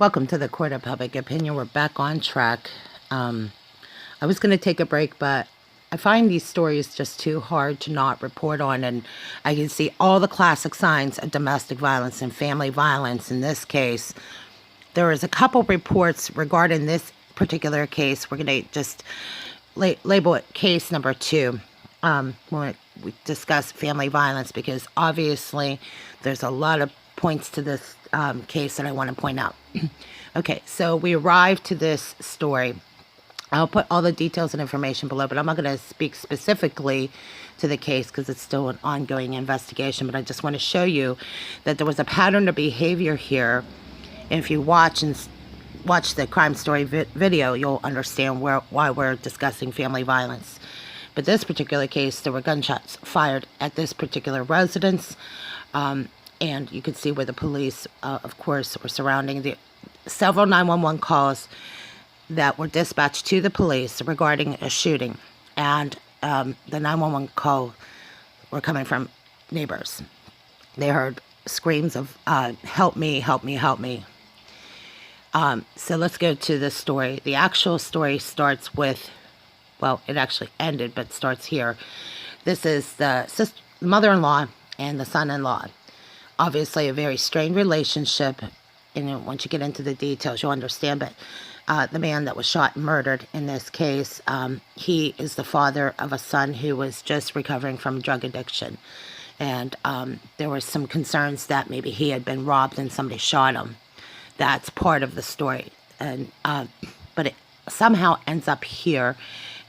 Welcome to the Court of Public Opinion. We're back on track. I was going to take a break, but I find these stories just too hard to not report on, and I can see all the classic signs of domestic violence and family violence in this case. There is a couple reports regarding this particular case. We're going to just label it case number 2 when we discuss family violence, because obviously there's a lot of points to this case that I want to point out. Okay, so we arrived to this story. I'll put all the details and information below, but I'm not going to speak specifically to the case because it's still an ongoing investigation. But I just want to show you that there was a pattern of behavior here. And if you watch the crime story video, you'll understand why we're discussing family violence. But this particular case, there were gunshots fired at this particular residence. And you can see where the police, of course, were surrounding the several 911 calls that were dispatched to the police regarding a shooting. And the 911 call were coming from neighbors. They heard screams of, help me, help me, help me. So let's go to the story. The actual story starts with, well, it actually ended, but starts here. This is the mother-in-law and the son-in-law. Obviously a very strained relationship, and once you get into the details, you'll understand. But the man that was shot and murdered in this case, he is the father of a son who was just recovering from drug addiction. And there were some concerns that maybe he had been robbed and somebody shot him. That's part of the story. And but it somehow ends up here,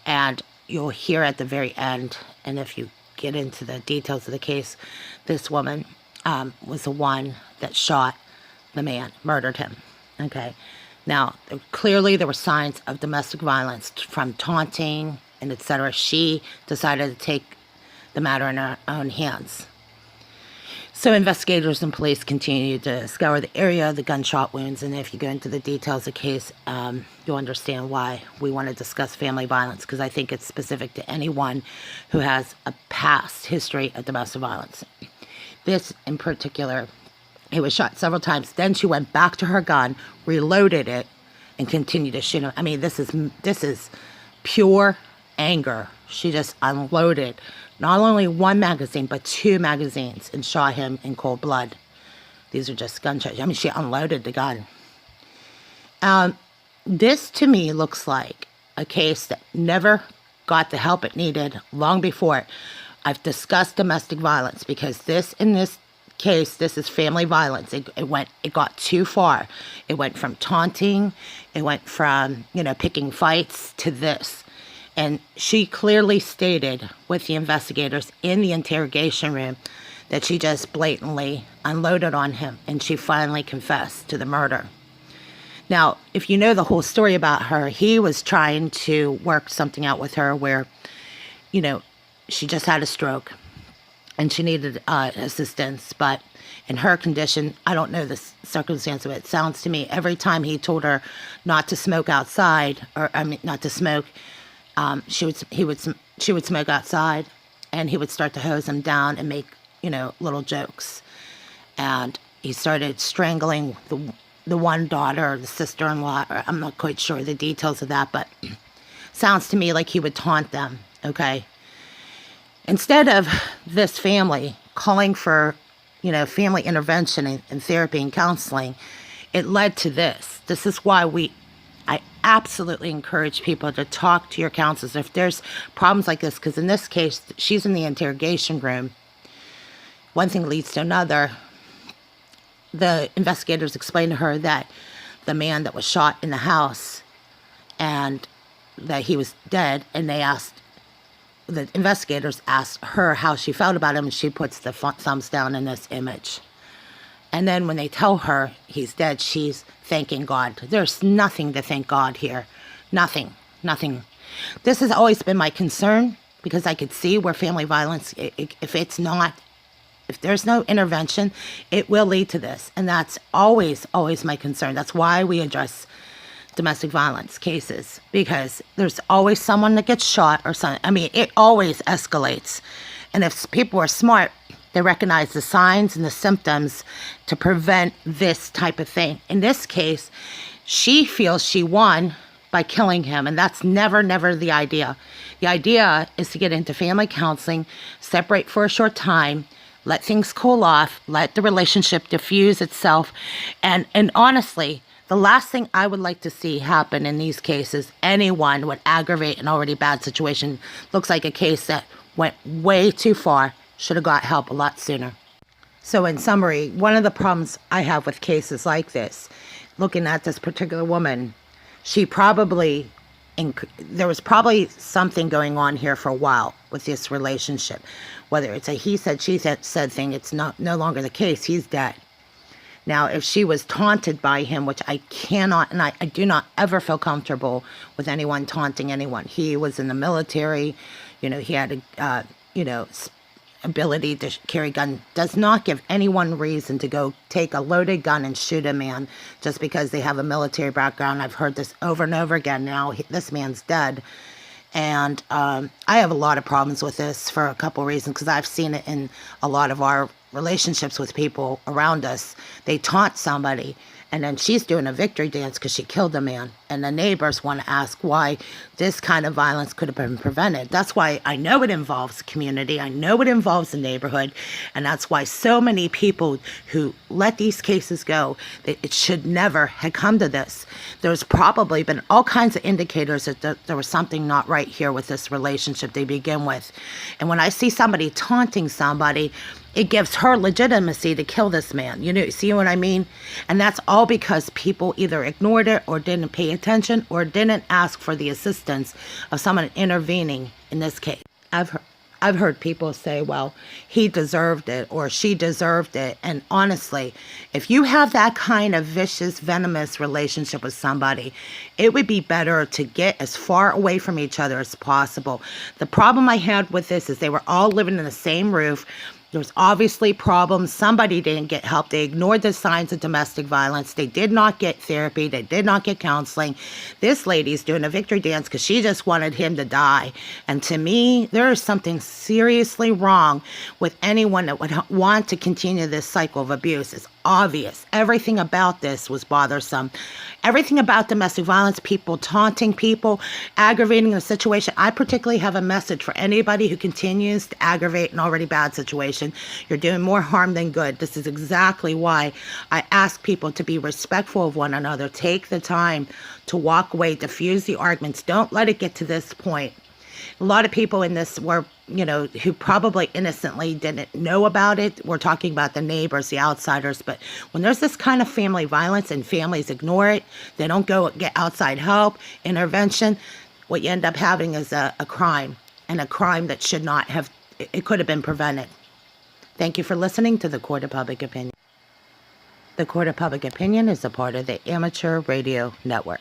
and you'll hear at the very end, and if you get into the details of the case, this woman was the one that shot the man, murdered him. Okay. Now, clearly there were signs of domestic violence from taunting and etc. She decided to take the matter in her own hands. So investigators and police continue to scour the area, the gunshot wounds, and if you go into the details of the case, you'll understand why we want to discuss family violence, because I think it's specific to anyone who has a past history of domestic violence. This in particular, he was shot several times. Then she went back to her gun, reloaded it, and continued to shoot him. I mean, this is pure anger. She just unloaded not only one magazine, but 2 magazines and shot him in cold blood. These are just gunshots. I mean, she unloaded the gun. This, to me, looks like a case that never got the help it needed long before it. I've discussed domestic violence because in this case, this is family violence. It got too far. It went from taunting, it went from, picking fights to this. And she clearly stated with the investigators in the interrogation room that she just blatantly unloaded on him, and she finally confessed to the murder. Now, if you know the whole story about her, he was trying to work something out with her where, she just had a stroke and she needed assistance. But in her condition, I don't know the circumstance of it. It sounds to me every time he told her not to smoke outside, not to smoke, she would smoke outside, and he would start to hose him down and make, little jokes. And he started strangling the one daughter, or the sister-in-law, or I'm not quite sure the details of that, but sounds to me like he would taunt them, okay? Instead of this family calling for, family intervention and therapy and counseling, it led to this. This is why I absolutely encourage people to talk to your counselors if there's problems like this, because in this case, she's in the interrogation room. One thing leads to another. The investigators explained to her that the man that was shot in the house and that he was dead, and the investigators asked her how she felt about him, and she puts the thumbs down in this image. And then when they tell her he's dead, she's thanking God. There's nothing to thank God here. Nothing. This has always been my concern, because I could see where family violence, if there's no intervention, it will lead to this. And that's always my concern. That's why we address domestic violence cases, because there's always someone that gets shot or something. I mean, it always escalates. And if people are smart, They recognize the signs and the symptoms to prevent this type of thing. In this case, she feels she won by killing him, and that's never, never the idea. The idea is to get into family counseling, separate for a short time, let things cool off, let the relationship diffuse itself, and honestly, the last thing I would like to see happen in these cases, anyone would aggravate an already bad situation. Looks like a case that went way too far, should have got help a lot sooner. So in summary, one of the problems I have with cases like this, looking at this particular woman, she probably, there was probably something going on here for a while with this relationship. Whether it's a he said, she said thing, it's no longer the case. He's dead. Now, if she was taunted by him, which I cannot, and I do not ever feel comfortable with anyone taunting anyone. He was in the military, he had a, ability to carry a gun. Does not give anyone reason to go take a loaded gun and shoot a man just because they have a military background. I've heard this over and over again now. This man's dead. And I have a lot of problems with this for a couple reasons, because I've seen it in a lot of our relationships with people around us. They taunt somebody, and then she's doing a victory dance because she killed a man. And the neighbors want to ask why this kind of violence could have been prevented. That's why I know it involves the community. I know it involves the neighborhood. And that's why so many people who let these cases go, it should never have come to this. There's probably been all kinds of indicators that there was something not right here with this relationship they begin with. And when I see somebody taunting somebody, it gives her legitimacy to kill this man. See what I mean? And that's all because people either ignored it or didn't pay attention or didn't ask for the assistance of someone intervening in this case. I've heard people say, well, he deserved it or she deserved it. And honestly, if you have that kind of vicious, venomous relationship with somebody, it would be better to get as far away from each other as possible. The problem I had with this is they were all living in the same roof. There was obviously problems. Somebody didn't get help. They ignored the signs of domestic violence. They did not get therapy. They did not get counseling. This lady's doing a victory dance because she just wanted him to die. And to me, there is something seriously wrong with anyone that would want to continue this cycle of abuse. It's obvious. Everything about this was bothersome. Everything about domestic violence, people taunting people, aggravating the situation. I particularly have a message for anybody who continues to aggravate an already bad situation. You're doing more harm than good. This is exactly why I ask people to be respectful of one another. Take the time to walk away, diffuse the arguments. Don't let it get to this point. A lot of people in this were, who probably innocently didn't know about it. We're talking about the neighbors, the outsiders. But when there's this kind of family violence and families ignore it, they don't go get outside help, intervention, what you end up having is a crime, and a crime that should not have, it could have been prevented. Thank you for listening to the Court of Public Opinion. The Court of Public Opinion is a part of the Amateur Radio Network.